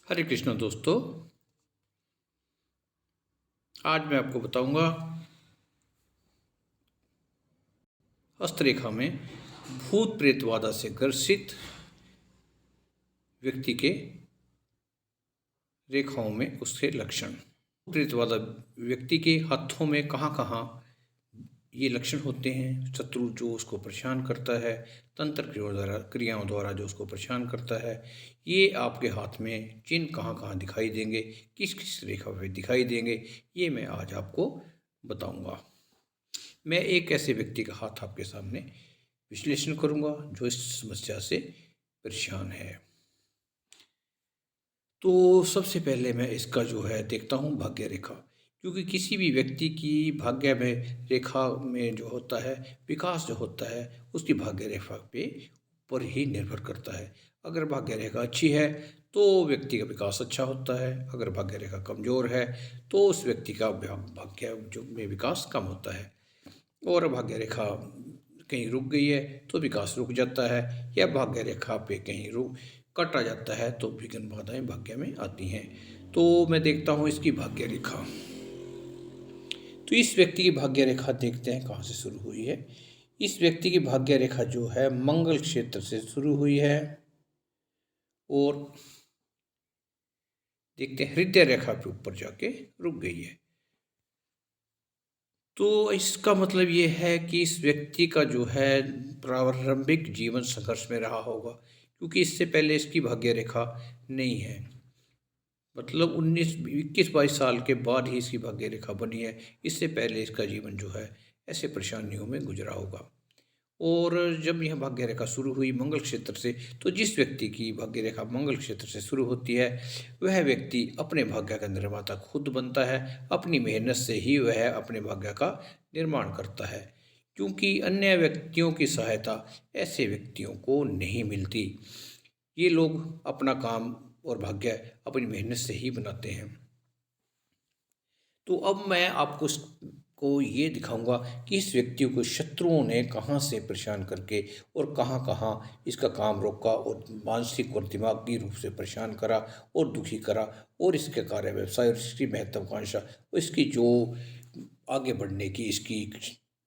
हरे कृष्ण दोस्तों। आज मैं आपको बताऊंगा हस्तरेखा में भूत प्रेत बाधा से ग्रसित व्यक्ति के रेखाओं में उसके लक्षण। प्रेत बाधा व्यक्ति के हाथों में कहाँ कहाँ ये लक्षण होते हैं, शत्रु जो उसको परेशान करता है, तंत्र क्रियाओं द्वारा जो उसको परेशान करता है, ये आपके हाथ में चिन्ह कहाँ कहाँ दिखाई देंगे, किस किस रेखा पे दिखाई देंगे, ये मैं आज आपको बताऊंगा। मैं एक ऐसे व्यक्ति का हाथ आपके सामने विश्लेषण करूंगा जो इस समस्या से परेशान है। तो सबसे पहले मैं इसका जो है देखता हूँ भाग्य रेखा, क्योंकि किसी भी व्यक्ति की भाग्य में रेखा में जो होता है विकास जो होता है उसकी भाग्य रेखा पे ऊपर ही निर्भर करता है। अगर भाग्य रेखा अच्छी है तो व्यक्ति का विकास अच्छा होता है, अगर भाग्य रेखा कमज़ोर है तो उस व्यक्ति का भाग्य जो में विकास कम होता है। और भाग्य रेखा कहीं रुक गई है तो विकास रुक जाता है, या भाग्य रेखा पे कहीं रुक कटा जाता है तो विघ्न बाधाएं भाग्य में आती हैं। तो मैं देखता हूँ इसकी भाग्य रेखा। तो इस व्यक्ति की भाग्य रेखा देखते हैं कहाँ से शुरू हुई है। इस व्यक्ति की भाग्य रेखा जो है मंगल क्षेत्र से शुरू हुई है और देखते हैं हृदय रेखा के ऊपर जाके रुक गई है। तो इसका मतलब ये है कि इस व्यक्ति का जो है प्रारंभिक जीवन संघर्ष में रहा होगा, क्योंकि इससे पहले इसकी भाग्य रेखा नहीं है। मतलब 21-22 साल के बाद ही इसकी भाग्य रेखा बनी है, इससे पहले इसका जीवन जो है ऐसे परेशानियों में गुजरा होगा। और जब यह भाग्य रेखा शुरू हुई मंगल क्षेत्र से, तो जिस व्यक्ति की भाग्य रेखा मंगल क्षेत्र से शुरू होती है वह व्यक्ति अपने भाग्य का निर्माता खुद बनता है। अपनी मेहनत से ही वह अपने भाग्य का निर्माण करता है, क्योंकि अन्य व्यक्तियों की सहायता ऐसे व्यक्तियों को नहीं मिलती। ये लोग अपना काम और भाग्य अपनी मेहनत से ही बनाते हैं। तो अब मैं आपको को ये दिखाऊंगा कि इस व्यक्ति को शत्रुओं ने कहाँ से परेशान करके और कहाँ कहाँ इसका काम रोका और मानसिक और दिमागी रूप से परेशान करा और दुखी करा, और इसके कार्य व्यवसाय और इसकी महत्वाकांक्षा और इसकी जो आगे बढ़ने की इसकी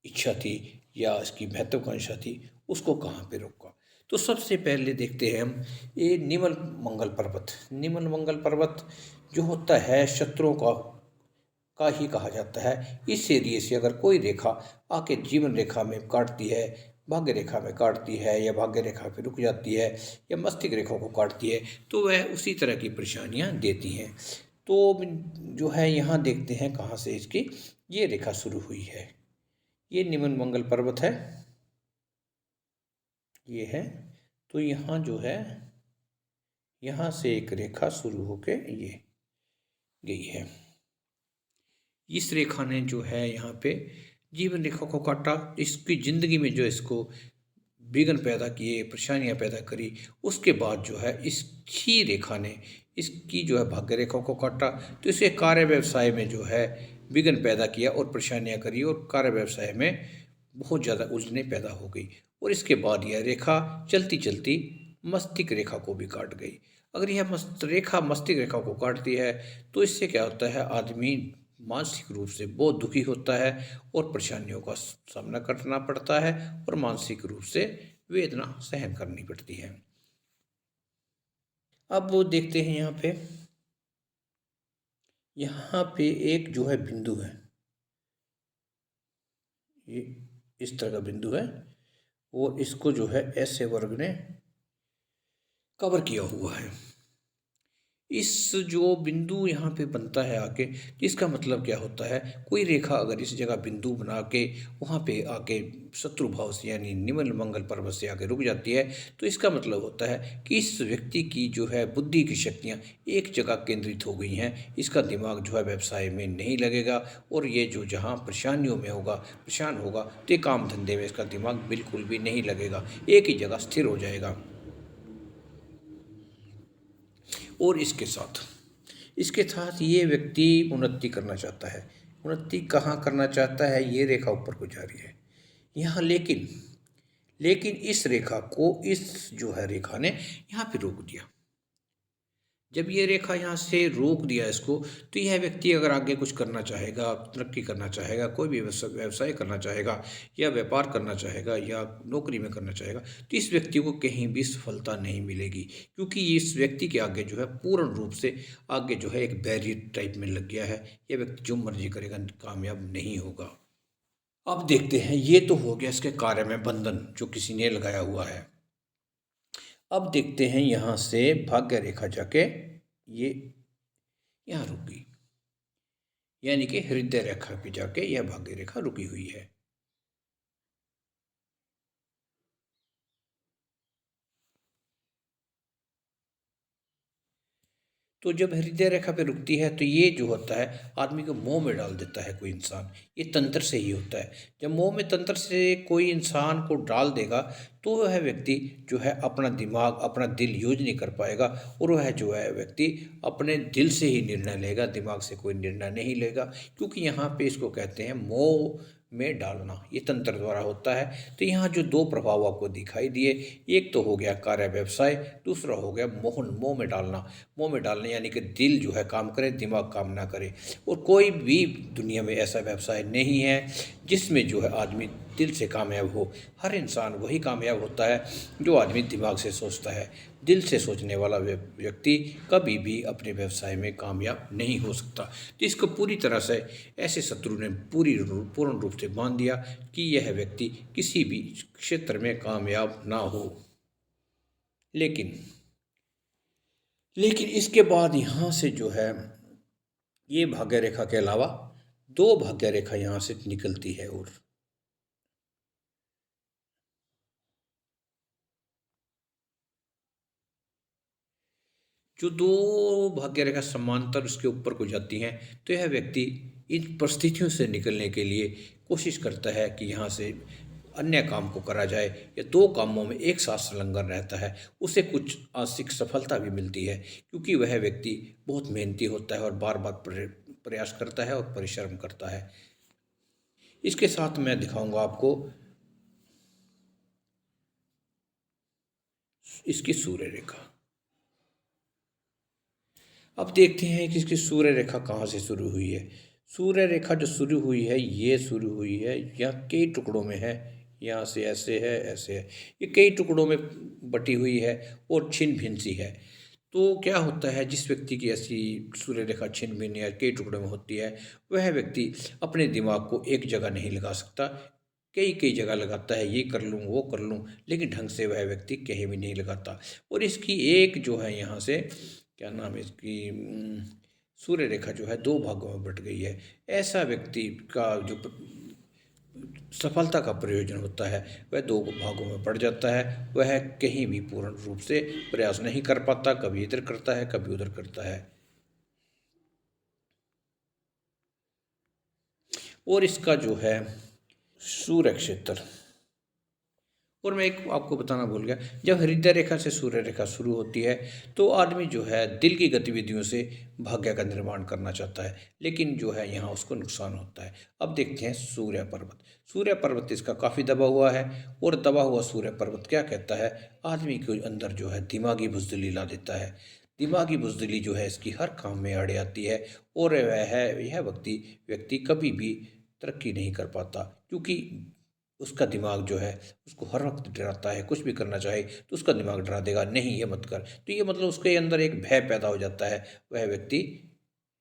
इच्छा थी या इसकी महत्वाकांक्षा थी उसको कहाँ पे रोका। तो सबसे पहले देखते हैं हम ये निमल मंगल पर्वत। निमल मंगल पर्वत जो होता है शत्रुओं का ही कहा जाता है। इस एरिए से अगर कोई रेखा आके जीवन रेखा में काटती है, भाग्य रेखा में काटती है, या भाग्य रेखा पे रुक जाती है, या मस्तिष्क रेखा को काटती है, तो वह उसी तरह की परेशानियां देती हैं। तो जो है यहाँ देखते हैं कहाँ से इसकी ये रेखा शुरू हुई है। ये निमन मंगल पर्वत है, ये है। तो यहाँ जो है यहाँ से एक रेखा शुरू होके ये गई है। इस रेखा ने जो है यहाँ पे जीवन रेखा को काटा, इसकी ज़िंदगी में जो इसको विघ्न पैदा किए, परेशानियाँ पैदा करी, उसके बाद जो है इसकी रेखा ने इसकी जो है भाग्य रेखा को काटा, तो इसे कार्य व्यवसाय में जो है विघ्न पैदा किया और परेशानियाँ करी, और कार्य व्यवसाय में बहुत ज़्यादा उलझने पैदा हो गई। और इसके बाद यह रेखा चलती चलती मस्तिष्क रेखा को भी काट गई। अगर यह रेखा मस्तिष्क रेखा को काटती है तो इससे क्या होता है, आदमी मानसिक रूप से बहुत दुखी होता है और परेशानियों का सामना करना पड़ता है और मानसिक रूप से वेदना सहन करनी पड़ती है। अब वो देखते हैं यहाँ पे एक जो है बिंदु है, ये इस तरह का बिंदु है और इसको जो है ऐसे वर्ग ने कवर किया हुआ है। इस जो बिंदु यहाँ पे बनता है आके, इसका मतलब क्या होता है, कोई रेखा अगर इस जगह बिंदु बना के वहाँ पे आके शत्रु भाव से यानी निम्न मंगल पर्वत से आके रुक जाती है, तो इसका मतलब होता है कि इस व्यक्ति की जो है बुद्धि की शक्तियाँ एक जगह केंद्रित हो गई हैं। इसका दिमाग जो है व्यवसाय में नहीं लगेगा, और ये जो जहाँ परेशानियों में होगा, परेशान होगा, तो ये काम धंधे में इसका दिमाग बिल्कुल भी नहीं लगेगा, एक ही जगह स्थिर हो जाएगा। और इसके साथ ये व्यक्ति उन्नति करना चाहता है। उन्नति कहाँ करना चाहता है, ये रेखा ऊपर को जा रही है यहाँ, लेकिन लेकिन इस रेखा को इस जो है रेखा ने यहाँ पे रोक दिया। जब ये रेखा यहाँ से रोक दिया इसको, तो यह व्यक्ति अगर आगे कुछ करना चाहेगा, तरक्की करना चाहेगा, कोई भी व्यवसाय करना चाहेगा या व्यापार करना चाहेगा या नौकरी में करना चाहेगा, तो इस व्यक्ति को कहीं भी सफलता नहीं मिलेगी, क्योंकि इस व्यक्ति के आगे जो है पूर्ण रूप से आगे जो है एक बैरियर टाइप में लग गया है। यह व्यक्ति जो मर्जी करेगा कामयाब नहीं होगा। अब देखते हैं, ये तो हो गया इसके कार्य में बंधन जो किसी ने लगाया हुआ है। अब देखते हैं यहाँ से भाग्य रेखा जाके ये यहाँ रुक गई, यानी कि हृदय रेखा पे जाके यह भाग्य रेखा रुकी हुई है। तो जब हृदय रेखा पे रुकती है तो ये जो होता है आदमी को मोह में डाल देता है कोई इंसान। ये तंत्र से ही होता है। जब मोह में तंत्र से कोई इंसान को डाल देगा तो वह व्यक्ति जो है अपना दिमाग अपना दिल यूज नहीं कर पाएगा, और वह जो है व्यक्ति अपने दिल से ही निर्णय लेगा, दिमाग से कोई निर्णय नहीं लेगा, क्योंकि यहाँ पे इसको कहते हैं मोह में डालना। ये तंत्र द्वारा होता है। तो यहाँ जो दो प्रभाव आपको दिखाई दिए, एक तो हो गया कार्य व्यवसाय, दूसरा हो गया मोह में डालना। मोह में डालना यानी कि दिल जो है काम करे, दिमाग काम ना करे। और कोई भी दुनिया में ऐसा व्यवसाय नहीं है जिसमें जो है आदमी दिल से कामयाब हो। हर इंसान वही कामयाब होता है जो आदमी दिमाग से सोचता है। दिल से सोचने वाला व्यक्ति कभी भी अपने व्यवसाय में कामयाब नहीं हो सकता। तो इसको पूरी तरह से ऐसे शत्रु ने पूर्ण रूप से मान दिया कि यह व्यक्ति किसी भी क्षेत्र में कामयाब ना हो। लेकिन इसके बाद यहाँ से जो है ये भाग्य रेखा के अलावा दो भाग्य रेखा यहाँ से निकलती है, और जो दो भाग्य रेखा समांतर उसके ऊपर को जाती हैं, तो यह व्यक्ति इन परिस्थितियों से निकलने के लिए कोशिश करता है कि यहाँ से अन्य काम को करा जाए, या दो कामों में एक साथ संलग्न रहता है। उसे कुछ आंशिक सफलता भी मिलती है, क्योंकि वह व्यक्ति बहुत मेहनती होता है और बार बार प्रयास करता है और परिश्रम करता है। इसके साथ मैं दिखाऊंगा आपको इसकी सूर्य रेखा। अब देखते हैं कि इसकी सूर्य रेखा कहाँ से शुरू हुई है। सूर्य रेखा जो शुरू हुई है, ये शुरू हुई है यहाँ कई टुकड़ों में है। यहाँ से ऐसे है, ऐसे है, ये कई टुकड़ों में बटी हुई है और छिन्न भिन्न सी है। तो क्या होता है, जिस व्यक्ति की ऐसी सूर्य रेखा छिन्न भिन्न या कई टुकड़ों में होती है, वह व्यक्ति अपने दिमाग को एक जगह नहीं लगा सकता, कई कई जगह लगाता है। ये कर लूँ, वो कर लूँ, लेकिन ढंग से वह व्यक्ति कहीं भी नहीं लगाता। और इसकी एक जो है यहाँ से क्या नाम है इसकी, सूर्य रेखा जो है दो भागों में बट गई है। ऐसा व्यक्ति का जो सफलता का प्रयोजन होता है वह दो भागों में पड़ जाता है। वह कहीं भी पूर्ण रूप से प्रयास नहीं कर पाता, कभी इधर करता है, कभी उधर करता है। और इसका जो है सूर्य क्षेत्र, और मैं एक आपको बताना भूल गया, जब हृदय रेखा से सूर्य रेखा शुरू होती है तो आदमी जो है दिल की गतिविधियों से भाग्य का निर्माण करना चाहता है, लेकिन जो है यहाँ उसको नुकसान होता है। अब देखते हैं सूर्य पर्वत। सूर्य पर्वत इसका काफ़ी दबा हुआ है, और दबा हुआ सूर्य पर्वत क्या कहता है, आदमी के अंदर जो है दिमागी बुजदिली ला देता है। दिमागी बुजदिली जो है इसकी हर काम में अड़े आती है, और यह व्यक्ति कभी भी तरक्की नहीं कर पाता, क्योंकि उसका दिमाग जो है उसको हर वक्त डराता है। कुछ भी करना चाहे तो उसका दिमाग डरा देगा, नहीं ये मत कर। तो ये मतलब उसके अंदर एक भय पैदा हो जाता है। वह व्यक्ति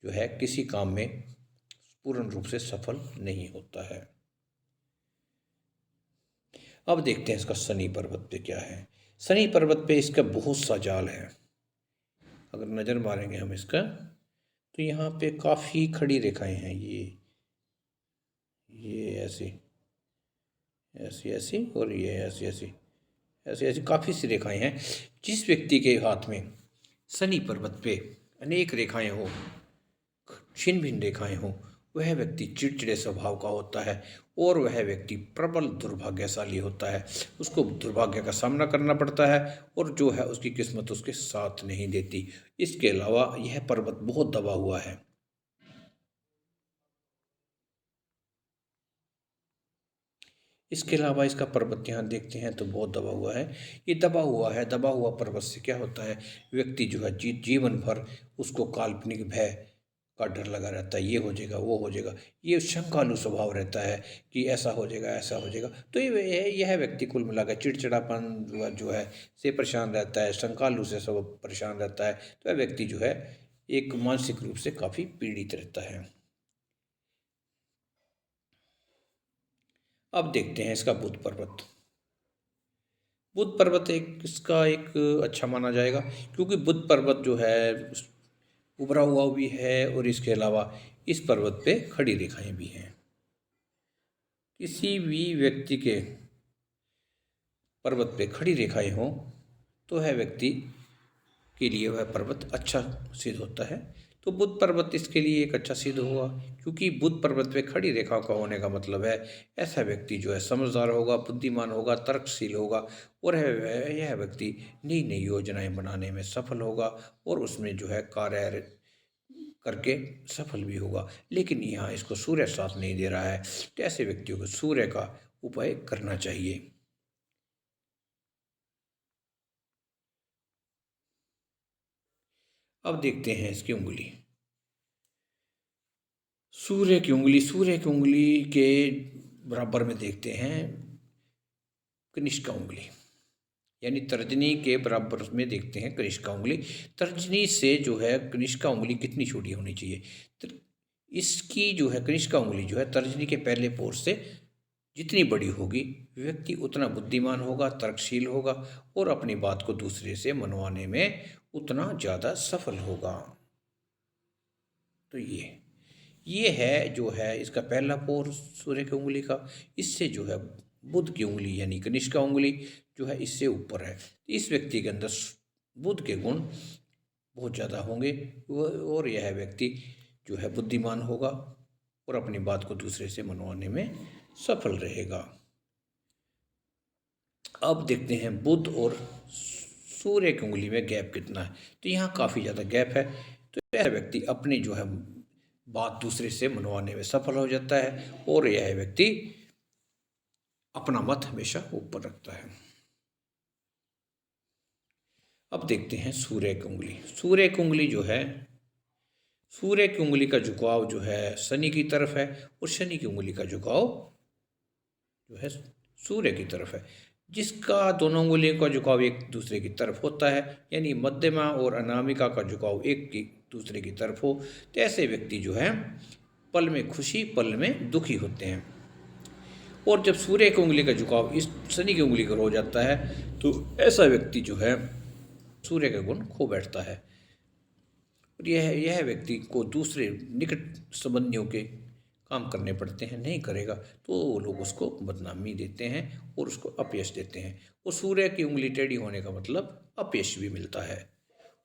जो है किसी काम में पूर्ण रूप से सफल नहीं होता है। अब देखते हैं इसका शनि पर्वत पे क्या है। शनि पर्वत पे इसका बहुत सा जाल है। अगर नज़र मारेंगे हम इसका, तो यहाँ पे काफ़ी खड़ी रेखाएं हैं। ये ऐसी ऐसी ऐसी, और ये ऐसी ऐसी ऐसी ऐसी काफ़ी सी रेखाएं हैं। जिस व्यक्ति के हाथ में शनि पर्वत पे अनेक रेखाएं हो, छिन्न भिन्न रेखाएं हो, वह व्यक्ति चिड़चिड़े स्वभाव का होता है, और वह व्यक्ति प्रबल दुर्भाग्यशाली होता है। उसको दुर्भाग्य का सामना करना पड़ता है, और जो है उसकी किस्मत उसके साथ नहीं देती। इसके अलावा यह पर्वत बहुत दबा हुआ है। इसके अलावा इसका पर्वत यहाँ देखते हैं तो बहुत दबा हुआ है। ये दबा हुआ है, दबा हुआ पर्वत से क्या होता है, व्यक्ति जो है जीवन भर उसको काल्पनिक भय का डर लगा रहता है, ये हो जाएगा, वो हो जाएगा, ये शंकालु स्वभाव रहता है कि ऐसा हो जाएगा, ऐसा हो जाएगा। तो यह व्यक्ति कुल मिलाकर चिड़चिड़ापन जो है से परेशान रहता है, शंकालु से सब परेशान रहता है। तो यह व्यक्ति जो है एक मानसिक रूप से काफ़ी पीड़ित रहता है। अब देखते हैं इसका बुध पर्वत। बुध पर्वत इसका एक अच्छा माना जाएगा, क्योंकि बुध पर्वत जो है उभरा हुआ भी है और इसके अलावा इस पर्वत पे खड़ी रेखाएं भी हैं। किसी भी व्यक्ति के पर्वत पे खड़ी रेखाएं हों तो वह व्यक्ति के लिए वह पर्वत अच्छा सिद्ध होता है। तो बुध पर्वत इसके लिए एक अच्छा सिद्ध हुआ, क्योंकि बुध पर्वत पे खड़ी रेखा का होने का मतलब है ऐसा व्यक्ति जो है समझदार होगा, बुद्धिमान होगा, तर्कशील होगा और यह व्यक्ति नई नई योजनाएं बनाने में सफल होगा और उसमें जो है कार्य करके सफल भी होगा। लेकिन यहाँ इसको सूर्य साथ नहीं दे रहा है, तो ऐसे व्यक्तियों को सूर्य का उपाय करना चाहिए। अब देखते हैं इसकी उंगली। सूर्य की उंगली के बराबर में देखते हैं कनिष्का उंगली, यानी तर्जनी के बराबर में देखते हैं कनिष्का उंगली। तर्जनी से जो है कनिष्का उंगली कितनी छोटी होनी चाहिए, तो इसकी जो है कनिष्का उंगली जो है तर्जनी के पहले पोर से जितनी बड़ी होगी, व्यक्ति उतना बुद्धिमान होगा, तर्कशील होगा और अपनी बात को दूसरे से मनवाने में उतना ज़्यादा सफल होगा। तो ये है जो है इसका पहला पोर सूर्य की उंगली का। इससे जो है बुध की उंगली यानी कनिष्का उंगली जो है इससे ऊपर है। इस व्यक्ति के अंदर बुध के गुण बहुत ज़्यादा होंगे और यह व्यक्ति जो है बुद्धिमान होगा और अपनी बात को दूसरे से मनवाने में सफल रहेगा। अब देखते हैं बुध और सूर्य की उंगली में गैप कितना है। तो यहाँ काफ़ी ज़्यादा गैप है। तो यह व्यक्ति अपनी जो है बात दूसरे से मनवाने में सफल हो जाता है और यह व्यक्ति अपना मत हमेशा ऊपर रखता है। अब देखते हैं सूर्य की उंगली। सूर्य की उंगली का झुकाव जो है शनि की तरफ है और शनि की उंगली का झुकाव जो है सूर्य की तरफ है, जिसका दोनों उंगलियों का झुकाव एक दूसरे की तरफ होता है, यानी मध्यमा और अनामिका का झुकाव एक की दूसरे की तरफ हो, तो ऐसे व्यक्ति जो है पल में खुशी पल में दुखी होते हैं। और जब सूर्य की उंगली का झुकाव इस शनि की उंगली पर हो जाता है तो ऐसा व्यक्ति जो है सूर्य का गुण खो बैठता है और यह व्यक्ति को दूसरे निकट संबंधियों के काम करने पड़ते हैं, नहीं करेगा तो वो लोग उसको बदनामी देते हैं और उसको अपयश देते हैं। और सूर्य की उंगली टेढ़ी होने का मतलब अपयश भी मिलता है।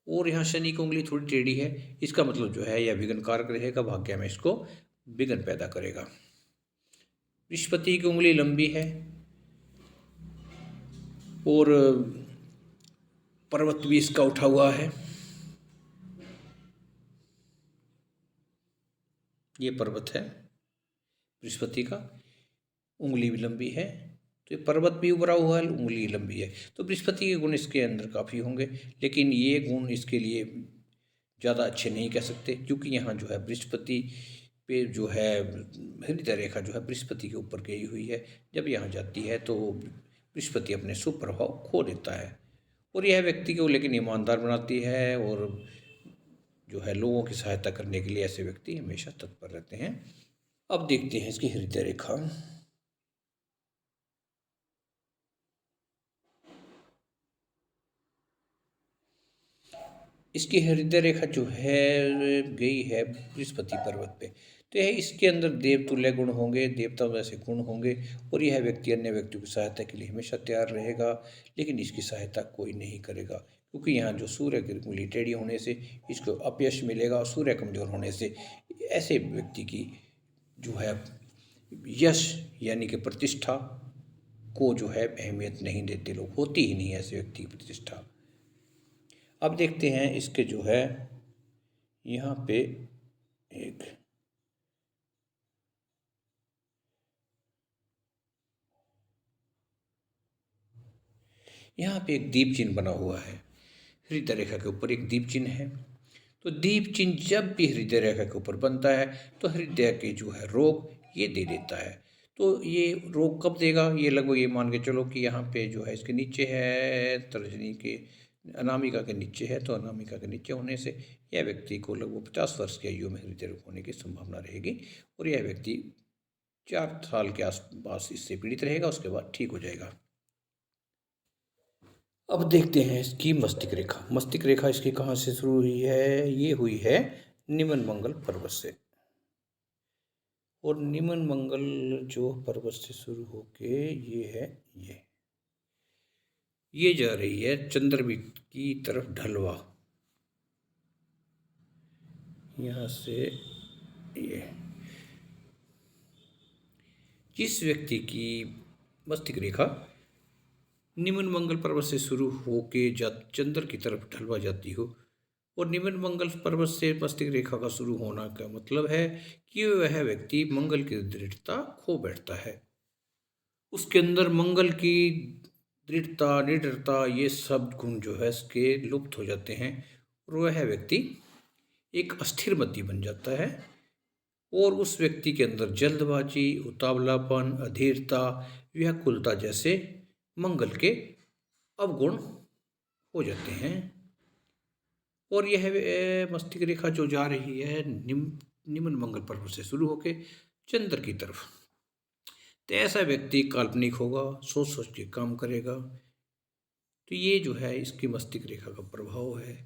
और यहाँ शनि की उंगली थोड़ी टेढ़ी है, इसका मतलब जो है यह विघ्न कारक रहेगा, भाग्य में इसको विघ्न पैदा करेगा। बृहस्पति की उंगली लंबी है और पर्वत भी इसका उठा हुआ है। ये पर्वत है बृहस्पति का, उंगली भी लंबी है, तो ये पर्वत भी उभरा हुआ है, उंगली लंबी है। तो बृहस्पति के गुण इसके अंदर काफ़ी होंगे, लेकिन ये गुण इसके लिए ज़्यादा अच्छे नहीं कह सकते, क्योंकि यहाँ जो है बृहस्पति पे जो है हृदय रेखा जो है बृहस्पति के ऊपर गई हुई है। जब यहाँ जाती है तो बृहस्पति अपने शुभ प्रभाव खो देता है और यह व्यक्ति को लेकिन ईमानदार बनाती है और जो है लोगों की सहायता करने के लिए ऐसे व्यक्ति हमेशा तत्पर रहते हैं। अब देखते हैं इसकी हृदय रेखा। इसकी हृदय रेखा जो है गई है बृहस्पति पर्वत पे, तो यह इसके अंदर देवतुल्य गुण होंगे, देवताओं जैसे गुण होंगे और यह व्यक्ति अन्य व्यक्तियों की सहायता के लिए हमेशा तैयार रहेगा, लेकिन इसकी सहायता कोई नहीं करेगा, क्योंकि यहाँ जो सूर्य की उंगली टेढ़ी होने से इसको अपयश मिलेगा और सूर्य कमजोर होने से ऐसे व्यक्ति की जो है यश यानी कि प्रतिष्ठा को जो है अहमियत नहीं देते लोग, होती ही नहीं ऐसे व्यक्ति की प्रतिष्ठा। अब देखते हैं इसके जो है यहाँ पे एक यहाँ पे एक दीप चिन्ह बना हुआ है, हृदय रेखा के ऊपर एक दीप चिन्ह है। तो दीप चिन्ह जब भी हृदय रेखा के ऊपर बनता है तो हृदय के जो है रोग ये दे देता है। तो ये रोग कब देगा, ये लगभग ये मान के चलो कि यहाँ पे जो है इसके नीचे है, तर्जनी के अनामिका के नीचे है, तो अनामिका के नीचे होने से यह व्यक्ति को लगभग 50 वर्ष की आयु में हृदय रोग होने की संभावना रहेगी और यह व्यक्ति 4 साल के आसपास इससे पीड़ित रहेगा, उसके बाद ठीक हो जाएगा। अब देखते हैं इसकी मस्तिष्क रेखा। मस्तिष्क रेखा इसकी कहाँ से शुरू हुई है, ये हुई है निमन मंगल पर्वत से। और निमन मंगल जो पर्वत से शुरू होके ये है, ये जा रही है चंद्रबिंब की तरफ ढलवा, यहाँ से ये। जिस व्यक्ति की मस्तिष्क रेखा निमन मंगल पर्वत से शुरू होके चंद्र की तरफ ढलवा जाती हो, और निमन मंगल पर्वत से मस्तिष्क रेखा का शुरू होना का मतलब है कि वह व्यक्ति मंगल की दृढ़ता खो बैठता है, उसके अंदर मंगल की दृढ़ता निडरता ये सब गुण जो है इसके लुप्त हो जाते हैं और वह व्यक्ति एक अस्थिर मति बन जाता है और उस व्यक्ति के अंदर जल्दबाजी, उतावलापन, अधीरता, व्याकुलता जैसे मंगल के अवगुण हो जाते हैं। और यह मस्तिष्क रेखा जो जा रही है निम्न मंगल पर्वत से शुरू होकर चंद्र की तरफ, तो ऐसा व्यक्ति काल्पनिक होगा, सोच सोच के काम करेगा। तो ये जो है इसकी मस्तिष्क रेखा का प्रभाव है।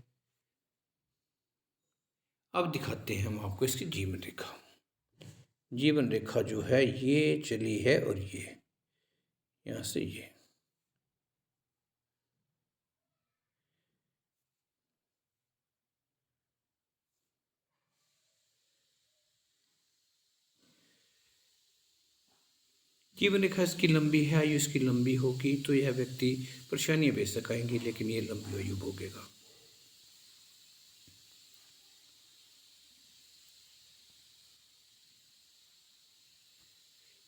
अब दिखाते हैं हम आपको इसकी जीवन रेखा। जीवन रेखा जो है ये चली है और ये यहाँ से ये, जीवन रेखा इसकी लंबी है, आयु इसकी लंबी होगी तो यह व्यक्ति परेशानियां बेशक आएंगी लेकिन ये लंबी आयु भोगेगा।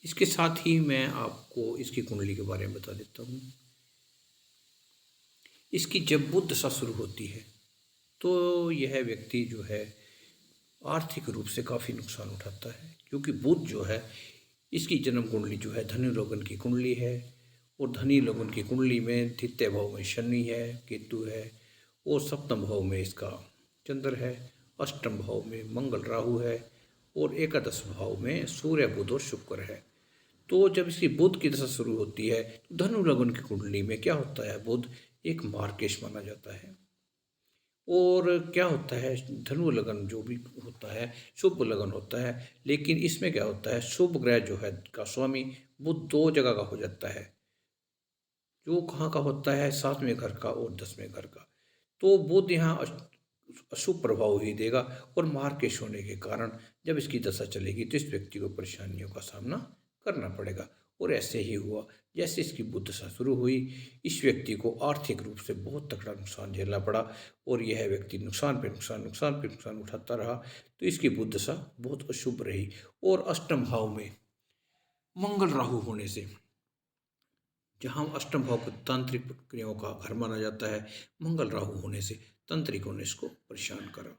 इसके साथ ही मैं आपको इसकी कुंडली के बारे में बता देता हूँ। इसकी जब बुध दशा शुरू होती है तो यह व्यक्ति जो है आर्थिक रूप से काफ़ी नुकसान उठाता है, क्योंकि बुध जो है इसकी जन्म कुंडली जो है धनु लोगन की कुंडली है और धनी लोगन की कुंडली में द्वितीय भाव में शनि है, केतु है और सप्तम भाव में इसका चंद्र है, अष्टम भाव में मंगल राहु है और एकादश भाव में सूर्य बुध और शुक्र है। तो जब इसकी बुध की दशा शुरू होती है तो धनु लगन की कुंडली में क्या होता है, बुध एक मार्केश माना जाता है। और क्या होता है, धनु लगन जो भी होता है शुभ लगन होता है, लेकिन इसमें क्या होता है, शुभ ग्रह जो है का स्वामी बुध 2 जगह का हो जाता है। जो कहाँ का होता है, 7वें घर का और 10वें घर का। तो बुध यहाँ अशुभ प्रभाव ही देगा और मार्केश होने के कारण जब इसकी दशा चलेगी तो इस व्यक्ति को परेशानियों का सामना करना पड़ेगा। और ऐसे ही हुआ, जैसे इसकी बुध दशा शुरू हुई इस व्यक्ति को आर्थिक रूप से बहुत तगड़ा नुकसान झेलना पड़ा और यह व्यक्ति नुकसान पे नुकसान उठाता रहा। तो इसकी बुध दशा बहुत अशुभ रही और अष्टम भाव में मंगल राहु होने से, जहाँ अष्टम भाव को तांत्रिक प्रक्रियाओं का घर माना जाता है, मंगल राहु होने से तांत्रिकों ने इसको परेशान करा।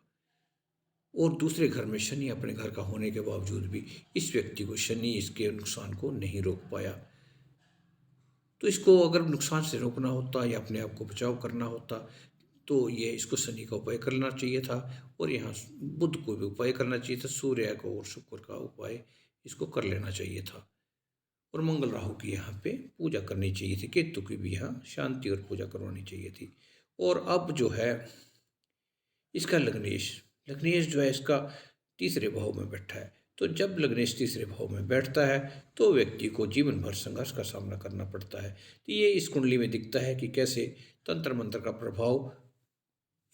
और दूसरे घर में शनि अपने घर का होने के बावजूद भी इस व्यक्ति को शनि इसके नुकसान को नहीं रोक पाया। तो इसको अगर नुकसान से रोकना होता या अपने आप को बचाव करना होता तो ये इसको शनि का उपाय करना चाहिए था और यहाँ बुध को भी उपाय करना चाहिए था, सूर्य को और शुक्र का उपाय इसको कर लेना चाहिए था और मंगल राहु की यहाँ पे पूजा करनी चाहिए थी, केतु की भी यहाँ शांति और पूजा करवानी चाहिए थी। और अब जो है इसका लग्नेश जो है इसका तीसरे भाव में बैठा है। तो जब लग्नेश तीसरे भाव में बैठता है तो व्यक्ति को जीवन भर संघर्ष का सामना करना पड़ता है। तो ये इस कुंडली में दिखता है कि कैसे तंत्र मंत्र का प्रभाव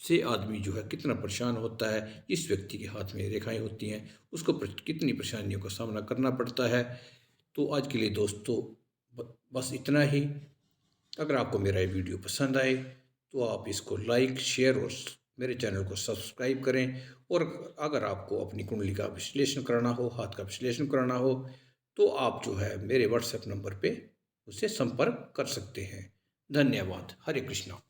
से आदमी जो है कितना परेशान होता है, जिस व्यक्ति के हाथ में रेखाएं होती हैं उसको कितनी परेशानियों का सामना करना पड़ता है। तो आज के लिए दोस्तों बस इतना ही। अगर आपको मेरा ये वीडियो पसंद आए तो आप इसको लाइक, शेयर और मेरे चैनल को सब्सक्राइब करें। और अगर आपको अपनी कुंडली का विश्लेषण कराना हो, हाथ का विश्लेषण कराना हो, तो आप जो है मेरे व्हाट्सएप नंबर पे उससे संपर्क कर सकते हैं। धन्यवाद। हरे कृष्णा।